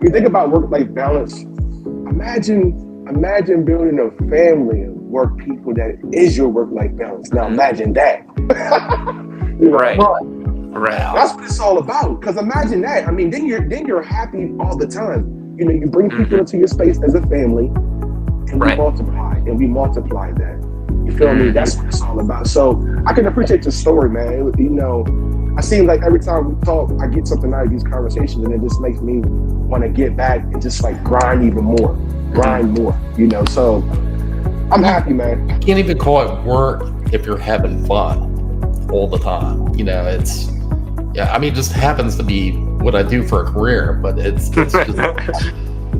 you think about work-life balance, imagine building a family of work people that is your work-life balance. Now imagine that. Right. That's what it's all about. Because imagine that. I mean, then you're happy all the time. You bring people into your space as a family, and we multiply that. You feel me? That's what it's all about. So I can appreciate your story, man. I seem like every time we talk, I get something out of these conversations, and it just makes me want to get back and just like grind even more, So I'm happy, man. You can't even call it work if you're having fun all the time. It just happens to be what I do for a career, but it's just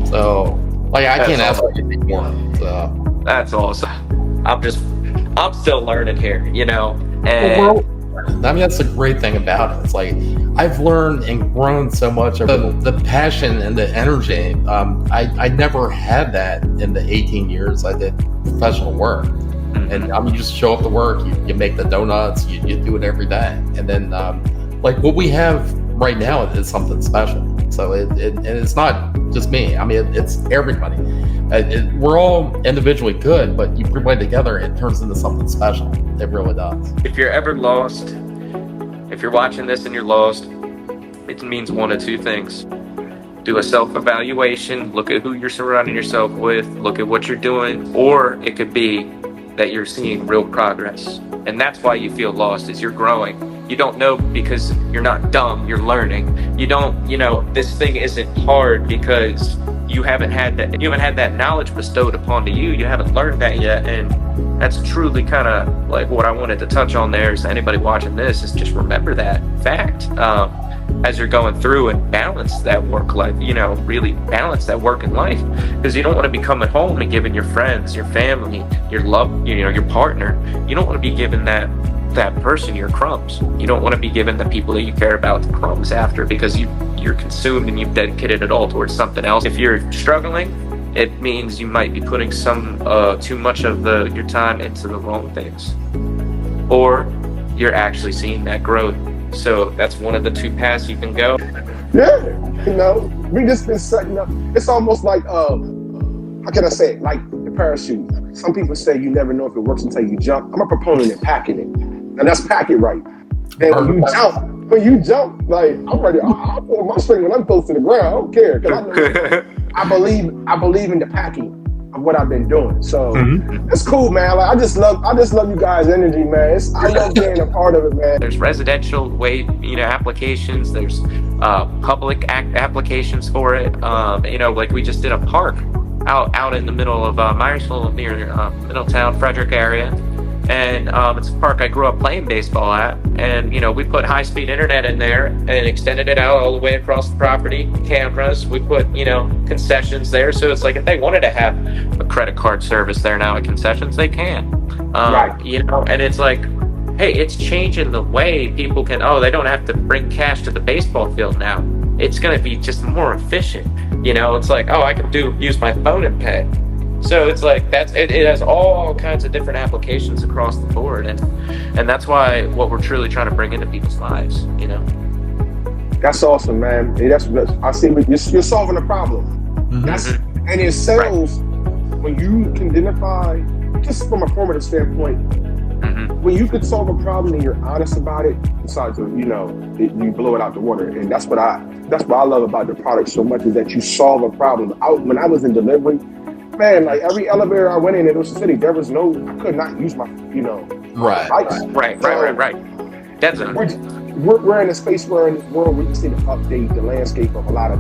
so like I can't ask for anything more. So that's awesome. I'm still learning here, and that's the great thing about it. It's like I've learned and grown so much of the passion and the energy. I never had that in the 18 years I did professional work. And you just show up to work, you make the donuts, you do it every day. And then like what we have right now is something special. So and it's not just me. I mean, it's everybody. We're all individually good, but you put it together, it turns into something special. It really does. If you're ever lost, if you're watching this and you're lost, it means one of two things. Do a self-evaluation, look at who you're surrounding yourself with, look at what you're doing, or it could be that you're seeing real progress. And that's why you feel lost, is you're growing. You don't know because you're not dumb, you're learning. You don't, this thing isn't hard because you haven't had that knowledge bestowed upon you. You haven't learned that yet. And that's truly kind of like what I wanted to touch on there, is anybody watching this is just remember that fact as you're going through and balance that work life, really balance that work and life, because you don't want to be coming home and giving your friends, your family, your love, your partner, you don't want to be giving that person your crumbs. You don't want to be giving the people that you care about the crumbs after, because you're consumed and you've dedicated it all towards something else. If you're struggling, it means you might be putting too much of your time into the wrong things, or you're actually seeing that growth. So that's one of the two paths you can go. Yeah, we just been setting up. It's almost like, how can I say it? Like the parachute. Some people say you never know if it works until you jump. I'm a proponent in packing it. And that's pack it right. And when you jump, like I'm ready. I'll pull my string when I'm close to the ground. I don't care, because I believe in the packing of what I've been doing. So it's cool, man. Like I just love you guys' energy, man. I love being a part of it, man. There's residential applications. There's public applications for it. Like we just did a park out in the middle of Myersville, near Middletown, Frederick area. And it's a park I grew up playing baseball at. And, we put high-speed internet in there and extended it out all the way across the property, cameras. We put, concessions there. So it's like if they wanted to have a credit card service there now at concessions, they can. Right. And it's like, hey, it's changing the way people can, they don't have to bring cash to the baseball field now. It's going to be just more efficient. It's like, I can use my phone and pay. So it's like it has all kinds of different applications across the board, and that's why what we're truly trying to bring into people's lives, That's awesome, man. I see you're solving a problem. And in sales, when you can identify, just from a formative standpoint, when you can solve a problem and you're honest about it, besides you blow it out the water. And that's what I love about the product so much, is that you solve a problem. When I was in delivery, man, like every elevator I went in Ocean City, I could not use my, Right. That's we're in a space where in this world we just need to update the landscape of a lot of,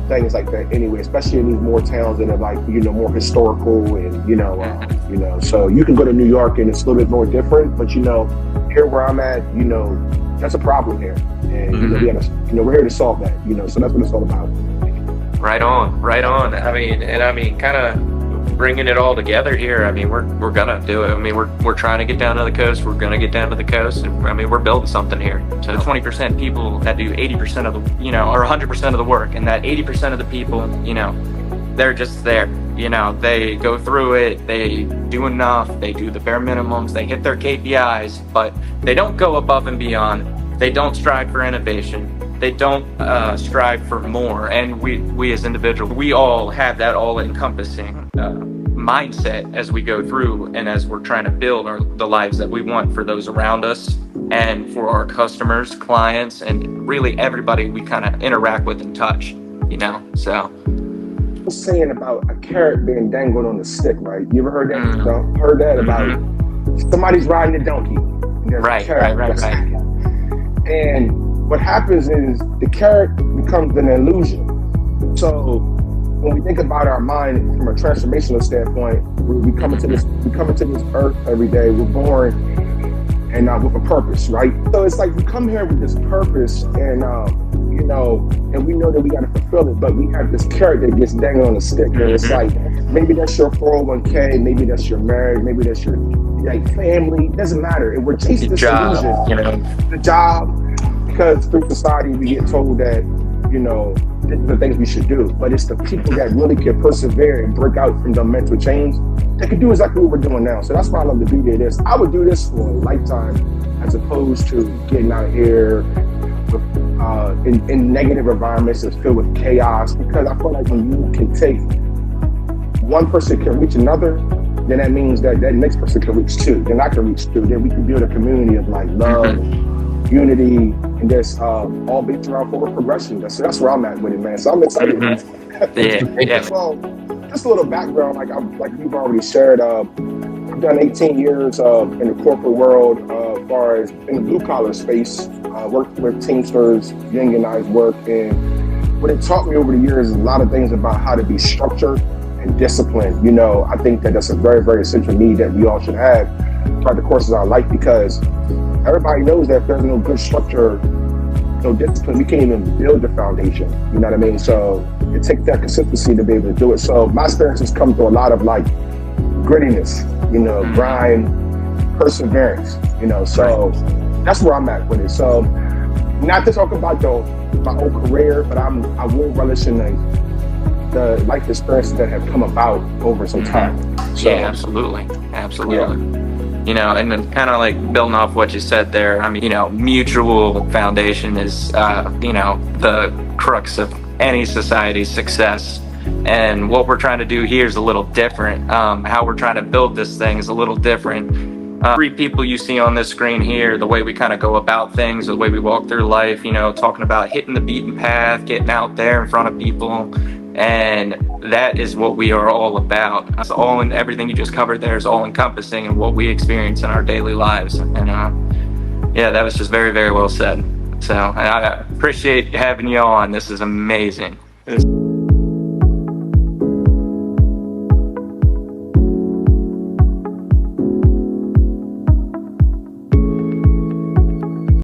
things like that anyway, especially in these more towns that are like, more historical and, so you can go to New York and it's a little bit more different, but here where I'm at, that's a problem here. And, we're here to solve that, so that's what it's all about. Right on. I mean, kind of bringing it all together here. I mean, we're gonna do it. I mean, we're trying to get down to the coast. We're gonna get down to the coast, and I mean, we're building something here. So 20% people that do 80% of the, or 100% of the work, and that 80% of the people, they're just there. They go through it. They do enough. They do the bare minimums. They hit their KPIs, but they don't go above and beyond. They don't strive for innovation. they don't strive for more. And we as individuals, we all have that all-encompassing mindset as we go through and as we're trying to build the lives that we want for those around us and for our customers, clients, and really everybody we kind of interact with and touch, you know. So saying about a carrot being dangled on the stick, right? You ever heard that? Heard that about somebody's riding a donkey and there's a carrot that's hanging. And what happens is the carrot becomes an illusion. So when we think about our mind from a transformational standpoint, we come into this earth every day. We're born and with a purpose, right? So it's like we come here with this purpose, and you know, and we know that we got to fulfill it, but we have this carrot that gets dangled on the stick, and it's like maybe that's your 401k, maybe that's your marriage, maybe that's your family. It doesn't matter. And we're chasing this illusion, you know, the job, because through society we get told that, you know, the things we should do, but it's the people that really can persevere and break out from the mental chains that can do exactly what we're doing now. So that's why I love the beauty of this. I would do this for a lifetime as opposed to getting out here with, in negative environments that's filled with chaos, because I feel like when you can take one person can reach another, then that means that that next person can reach two, then I can reach two, then we can build a community of like love, unity, and just all based around forward progression. So that's where I'm at with it, man. So I'm excited. Yeah. Well, just a little background, like you've already shared. I've done 18 years in the corporate world, as far as in the blue collar space. Worked with Teamsters, unionized work, and what it taught me over the years is a lot of things about how to be structured and disciplined. You know, I think that that's a very, very essential need that we all should have throughout the course of our life, because everybody knows that if there's no good structure, no discipline, we can't even build the foundation. You know what I mean? So it takes that consistency to be able to do it. So my experiences come through a lot of like grittiness, you know, grind, perseverance, you know, so that's where I'm at with it. So not to talk about my whole career, but I will relish in the life experiences that have come about over some time. So, yeah, absolutely. Yeah. You know, and then kind of like building off what you said there, I mean, you know, mutual foundation is, you know, the crux of any society's success. And what we're trying to do here is a little different. How we're trying to build this thing is a little different. 3 people you see on this screen here, the way we kind of go about things, the way we walk through life, you know, talking about hitting the beaten path, getting out there in front of people. And that is what we are all about. It's all in everything you just covered there is all encompassing in what we experience in our daily lives. And yeah, that was just very, very well said. So I appreciate having you on. This is amazing.